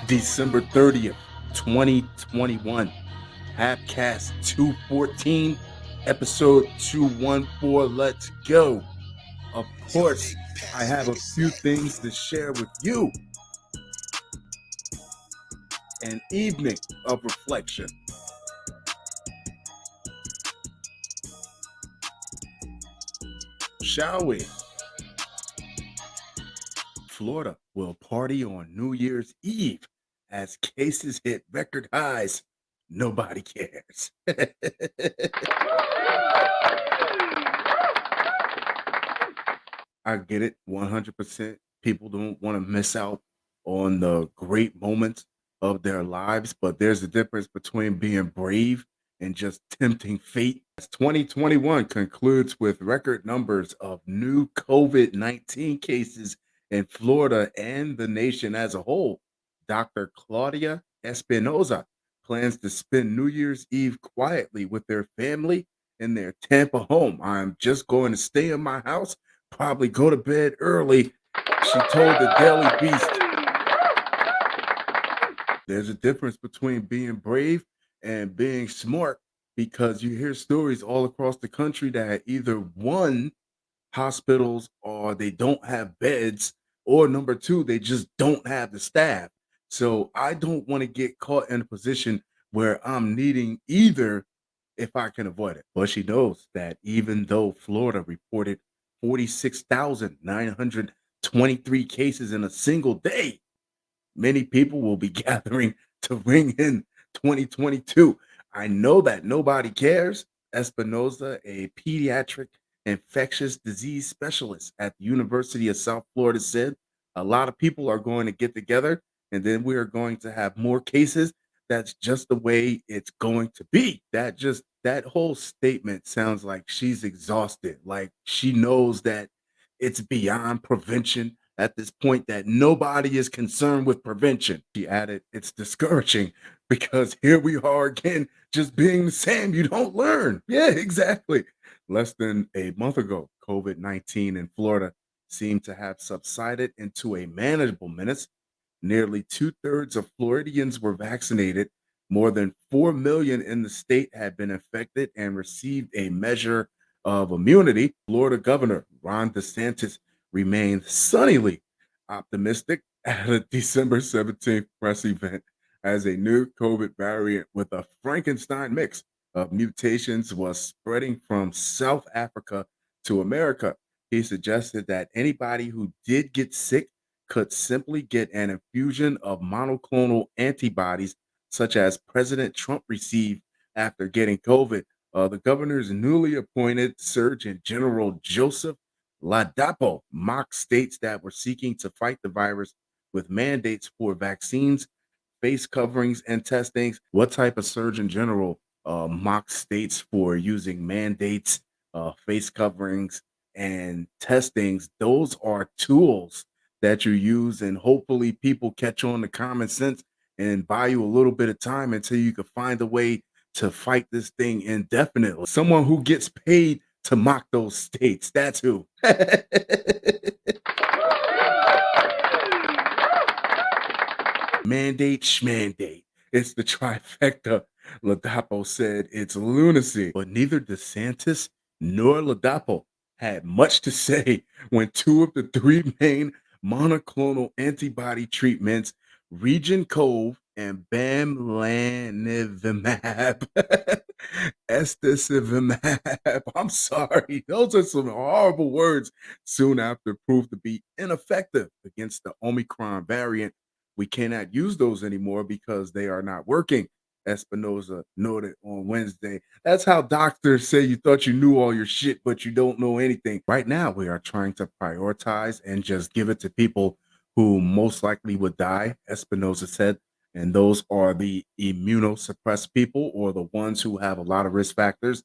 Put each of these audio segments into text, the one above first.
December 30th, 2021. Halfcast 214, episode 214. Let's go. Of course, I have a few things to share with you. An evening of reflection. Shall we? Florida will party on New Year's Eve as cases hit record highs. Nobody cares. I get it 100%. People don't want to miss out on the great moments of their lives, but there's a difference between being brave and just tempting fate. As 2021 concludes with record numbers of new COVID-19 cases in Florida and the nation as a whole, Dr. Claudia Espinoza plans to spend New Year's Eve quietly with their family in their Tampa home. I'm just going to stay in my house, probably go to bed early, she told the Daily Beast. There's a difference between being brave and being smart, because you hear stories all across the country that either one, hospitals, or they don't have beds, or number two, they just don't have the staff. So I don't want to get caught in a position where I'm needing either if I can avoid it. But she knows that even though Florida reported 46,923 cases in a single day, many people will be gathering to ring in 2022. I know that nobody cares. Espinoza, a pediatric infectious disease specialist at the University of South Florida, said a lot of people are going to get together and then we are going to have more cases. That's just the way it's going to be. That whole statement sounds like she's exhausted. Like she knows that it's beyond prevention at this point, that nobody is concerned with prevention. She added, it's discouraging because here we are again, just being the same. You don't learn. Yeah, exactly. Less than a month ago, COVID-19 in Florida seemed to have subsided into a manageable menace. Nearly two-thirds of Floridians were vaccinated. More than 4 million in the state had been infected and received a measure of immunity. Florida Governor Ron DeSantis remained sunnily optimistic at a December 17th press event as a new COVID variant with a Frankenstein mix of mutations was spreading from South Africa to America. He suggested that anybody who did get sick could simply get an infusion of monoclonal antibodies, such as President Trump received after getting COVID. The governor's newly appointed Surgeon General Joseph Ladapo mocked states that were seeking to fight the virus with mandates for vaccines, face coverings, and testings. What type of Surgeon General mocks states for using mandates, face coverings, and testings? Those are tools that you use, and hopefully people catch on to common sense and buy you a little bit of time until you can find a way to fight this thing indefinitely. Someone who gets paid to mock those states, that's who. Mandate schmandate. It's the trifecta. Ladapo said it's lunacy. But neither DeSantis nor Ladapo had much to say when two of the three main monoclonal antibody treatments, Region Cove and Bamlanivimab, Estisivimab, I'm sorry, those are some horrible words, soon after proved to be ineffective against the Omicron variant. We cannot use those anymore because they are not working, Espinoza noted on Wednesday. That's how doctors say you thought you knew all your shit, but you don't know anything. Right now, we are trying to prioritize and just give it to people who most likely would die, Espinoza said. And those are the immunosuppressed people, or the ones who have a lot of risk factors.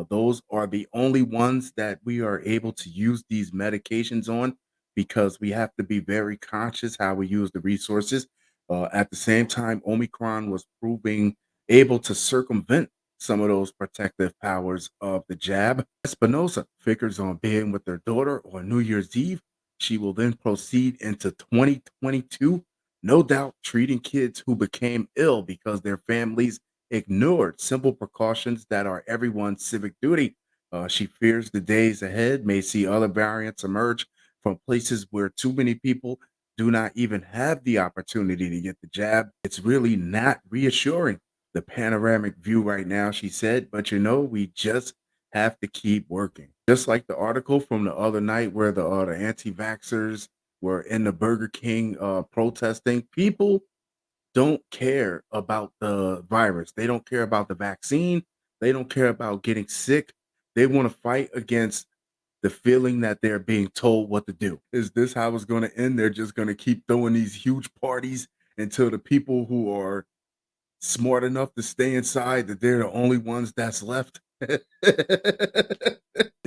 Those are the only ones that we are able to use these medications on, because we have to be very conscious how we use the resources. At the same time, Omicron was proving able to circumvent some of those protective powers of the jab. Espinoza figures on being with their daughter on New Year's Eve. She will then proceed into 2022 No doubt treating kids who became ill because their families ignored simple precautions that are everyone's civic duty. She fears the days ahead may see other variants emerge from places where too many people do not even have the opportunity to get the jab. It's really not reassuring. The panoramic view right now, she said, but we just have to keep working. Just like the article from the other night where the anti-vaxxers were in the Burger King protesting. People don't care about the virus. They don't care about the vaccine. They don't care about getting sick. They want to fight against the feeling that they're being told what to do. Is this how it's going to end? They're just going to keep throwing these huge parties until the people who are smart enough to stay inside that they're the only ones that's left. They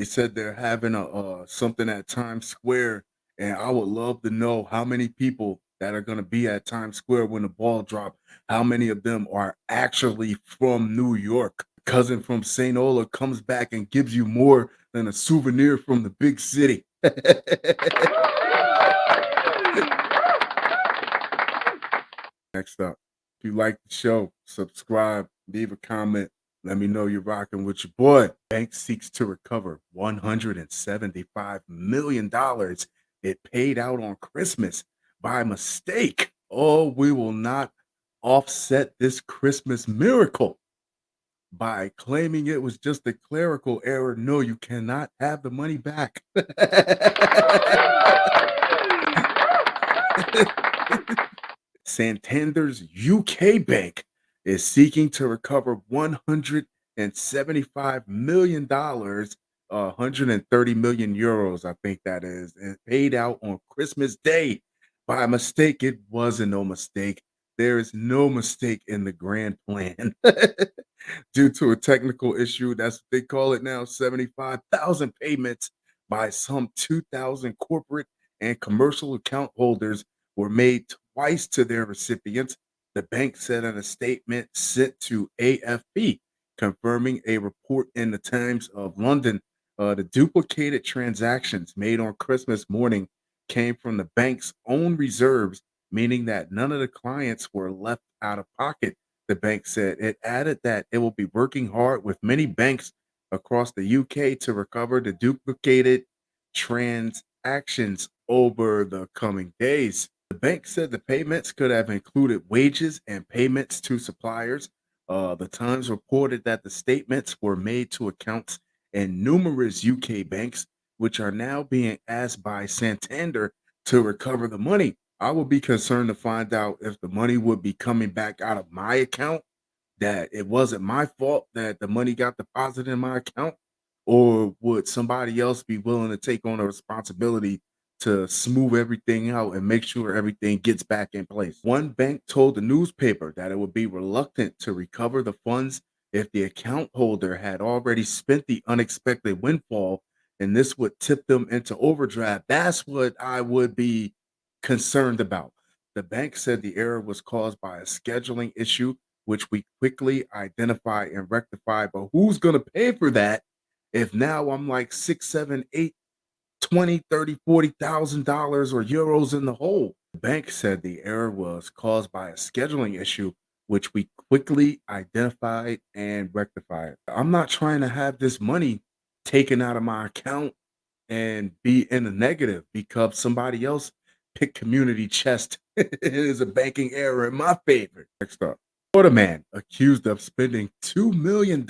said they're having a something at Times Square, and I would love to know how many people that are going to be at Times Square when the ball drop. How many of them are actually from New York? Cousin from St. Ola comes back and gives you more than a souvenir from the big city. Next up, if you like the show, subscribe, leave a comment. Let me know you're rocking with your boy. Bank seeks to recover $175 million it paid out on Christmas by mistake. Oh, we will not offset this Christmas miracle by claiming it was just a clerical error. No, you cannot have the money back. Santander's UK bank is seeking to recover $175 million, 130 million euros, I think that is, and paid out on Christmas Day. By mistake, it wasn't no mistake. There is no mistake in the grand plan. Due to a technical issue, that's what they call it now, 75,000 payments by some 2,000 corporate and commercial account holders were made twice to their recipients, the bank said in a statement sent to AFP, confirming a report in the Times of London. The duplicated transactions made on Christmas morning came from the bank's own reserves, meaning that none of the clients were left out of pocket. The bank said it added that it will be working hard with many banks across the UK to recover the duplicated transactions over the coming days. The bank said the payments could have included wages and payments to suppliers. The Times reported that the statements were made to accounts in numerous UK banks, which are now being asked by Santander to recover the money. I would be concerned to find out if the money would be coming back out of my account, that it wasn't my fault that the money got deposited in my account, or would somebody else be willing to take on the responsibility to smooth everything out and make sure everything gets back in place? One bank told the newspaper that it would be reluctant to recover the funds if the account holder had already spent the unexpected windfall, and this would tip them into overdraft. That's what I would be concerned about. The bank said the error was caused by a scheduling issue, which we quickly identify and rectify. But who's going to pay for that if now I'm like six, seven, eight, 20, 30, $40,000 or euros in the hole? The bank said the error was caused by a scheduling issue, which we quickly identified and rectified. I'm not trying to have this money taken out of my account and be in the negative because somebody else picked community chest. It is a banking error in my favor. Next up, Florida man accused of spending $2 million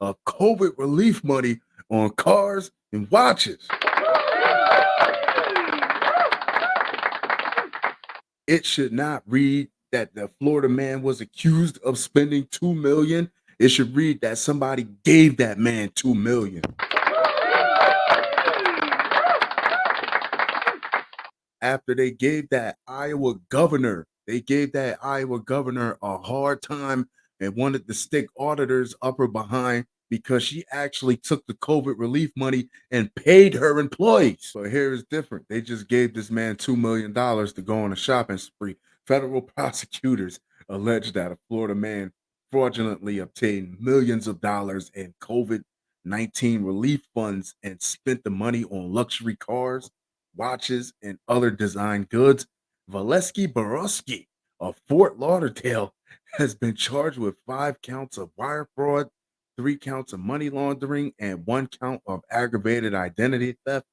of COVID relief money on cars and watches. It should not read that the Florida man was accused of spending 2 million. It should read that somebody gave that man 2 million. After they gave that Iowa governor a hard time and wanted to stick auditors up her behind because she actually took the COVID relief money and paid her employees. But here is different. They just gave this man $2 million to go on a shopping spree. Federal prosecutors allege that a Florida man fraudulently obtained millions of dollars in COVID-19 relief funds and spent the money on luxury cars, watches, and other design goods. Valesky Borowski of Fort Lauderdale has been charged with 5 counts of wire fraud, 3 counts of money laundering, and 1 count of aggravated identity theft.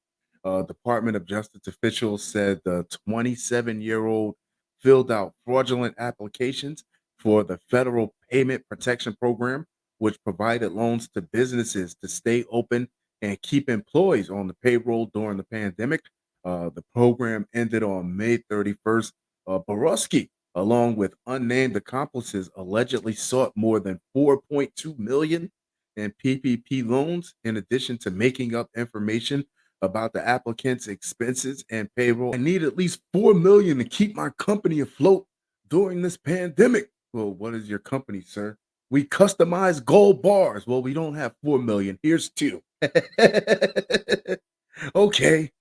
Department of Justice officials said the 27-year-old filled out fraudulent applications for the Federal Payment Protection Program, which provided loans to businesses to stay open and keep employees on the payroll during the pandemic. The program ended on May 31st. Borowski, along with unnamed accomplices, allegedly sought more than 4.2 million in PPP loans, in addition to making up information about the applicant's expenses and payroll. I need at least 4 million to keep my company afloat during this pandemic. Well, what is your company, sir? We customize gold bars. Well, we don't have 4 million. Here's two. Okay.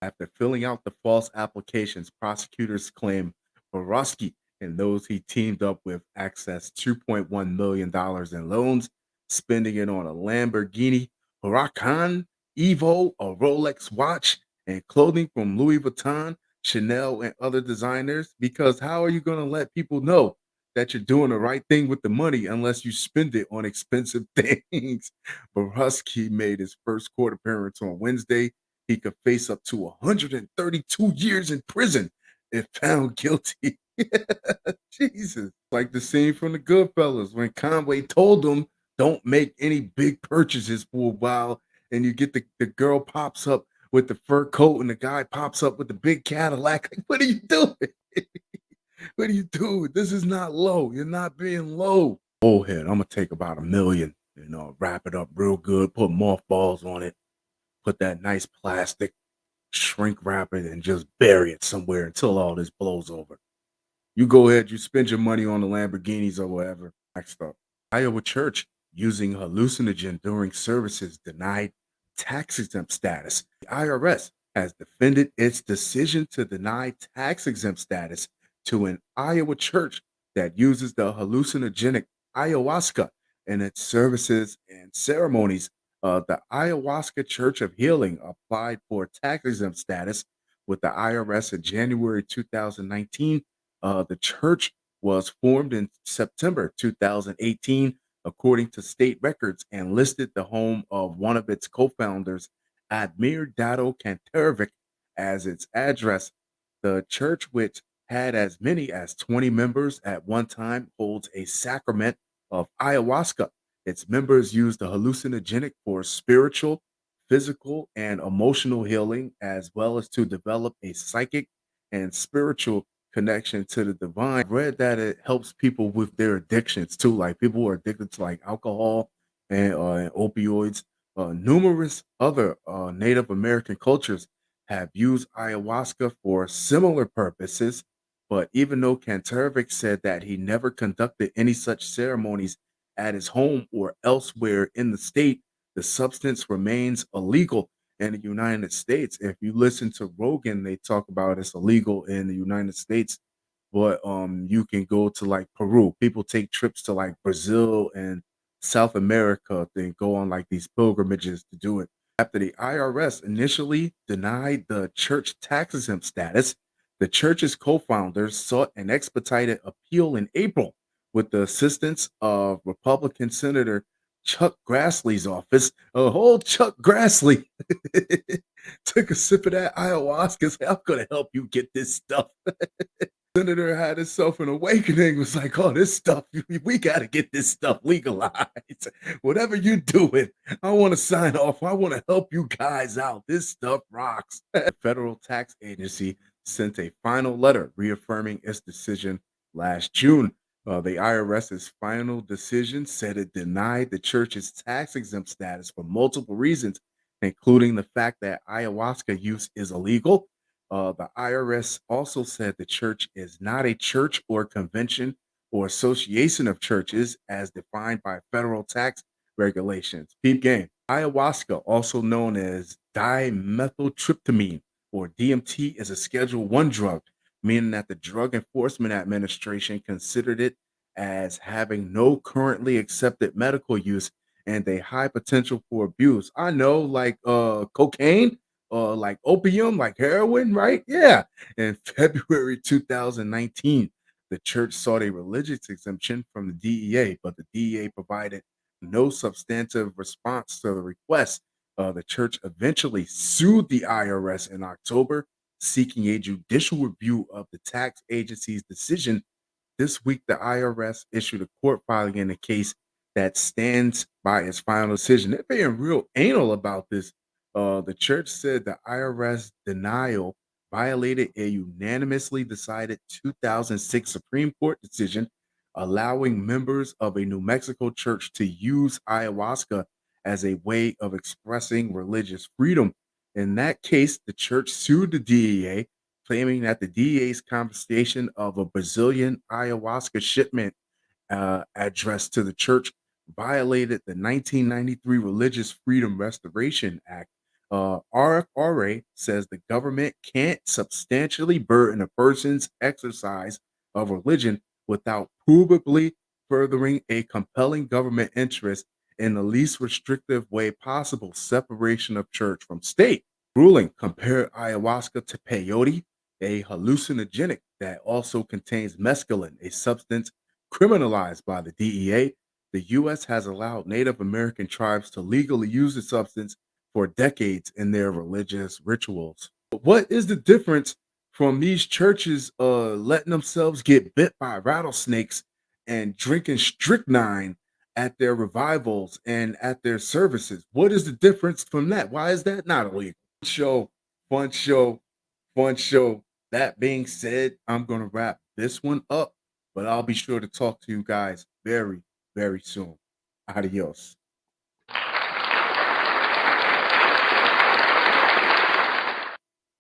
After filling out the false applications, prosecutors claim Borowski and those he teamed up with accessed $2.1 million in loans, spending it on a Lamborghini Huracan Evo, a Rolex watch, and clothing from Louis Vuitton, Chanel, and other designers. Because how are you going to let people know that you're doing the right thing with the money unless you spend it on expensive things? Borowski made his first court appearance on Wednesday. He could face up to 132 years in prison if found guilty. Jesus. Like the scene from the Goodfellas when Conway told him, don't make any big purchases for a while. And you get the girl pops up with the fur coat and the guy pops up with the big Cadillac. Like, what are you doing? What are you doing? This is not low. You're not being low. Bullhead. I'm going to take about 1 million, wrap it up real good, put mothballs on it, put that nice plastic, shrink wrap it, and just bury it somewhere until all this blows over. You go ahead, you spend your money on the Lamborghinis or whatever. Next up, Iowa church using hallucinogen during services denied tax exempt status. The IRS has defended its decision to deny tax exempt status to an Iowa church that uses the hallucinogenic ayahuasca in its services and ceremonies. The Ayahuasca Church of Healing applied for tax exempt status with the IRS in January 2019. The church was formed in September 2018, according to state records, and listed the home of one of its co-founders, Admir Dado Kanterovic, as its address. The church, which had as many as 20 members at one time, holds a sacrament of ayahuasca. Its members use the hallucinogenic for spiritual, physical, and emotional healing, as well as to develop a psychic and spiritual connection to the divine. I read that it helps people with their addictions too, like people who are addicted to like alcohol and opioids. Numerous other Native American cultures have used ayahuasca for similar purposes, but even though Kanterovic said that he never conducted any such ceremonies at his home or elsewhere in the state, the substance remains illegal in the United States. If you listen to Rogan, they talk about it's illegal in the United States, but you can go to like Peru. People take trips to like Brazil and South America. They go on like these pilgrimages to do it. After the IRS initially denied the church tax exempt status, the church's co-founders sought an expedited appeal in April with the assistance of Republican Senator Chuck Grassley's office. A whole Chuck Grassley took a sip of that ayahuasca. Said, I'm going to help you get this stuff. Senator had himself an awakening, was like, oh, this stuff, we got to get this stuff legalized. Whatever you doing, I want to sign off. I want to help you guys out. This stuff rocks. The federal tax agency sent a final letter reaffirming its decision last June. The IRS's final decision said it denied the church's tax exempt status for multiple reasons, including the fact that ayahuasca use is illegal. The IRS also said the church is not a church or convention or association of churches as defined by federal tax regulations. Peep game. Ayahuasca, also known as dimethyltryptamine or DMT, is a Schedule 1 drug, meaning that the Drug Enforcement Administration considered it as having no currently accepted medical use and a high potential for abuse. I know, like cocaine, like opium, like heroin, right? Yeah. In February 2019, the church sought a religious exemption from the DEA, but the DEA provided no substantive response to the request. The church eventually sued the IRS in October, seeking a judicial review of the tax agency's decision. This week, the IRS issued a court filing in a case that stands by its final decision. They're being real anal about this. The church said the IRS denial violated a unanimously decided 2006 Supreme Court decision allowing members of a New Mexico church to use ayahuasca as a way of expressing religious freedom. In that case, the church sued the DEA, claiming that the DEA's confiscation of a Brazilian ayahuasca shipment addressed to the church violated the 1993 Religious Freedom Restoration Act. RFRA says the government can't substantially burden a person's exercise of religion without provably furthering a compelling government interest in the least restrictive way possible, separation of church from state. Ruling compare ayahuasca to peyote, a hallucinogenic that also contains mescaline, a substance criminalized by the DEA. The U.S. has allowed Native American tribes to legally use the substance for decades in their religious rituals. But what is the difference from these churches letting themselves get bit by rattlesnakes and drinking strychnine at their revivals and at their services? What is the difference from that? Why is that not illegal? Show, fun show, fun show. That being said, I'm going to wrap this one up, but I'll be sure to talk to you guys very, very soon. Adios.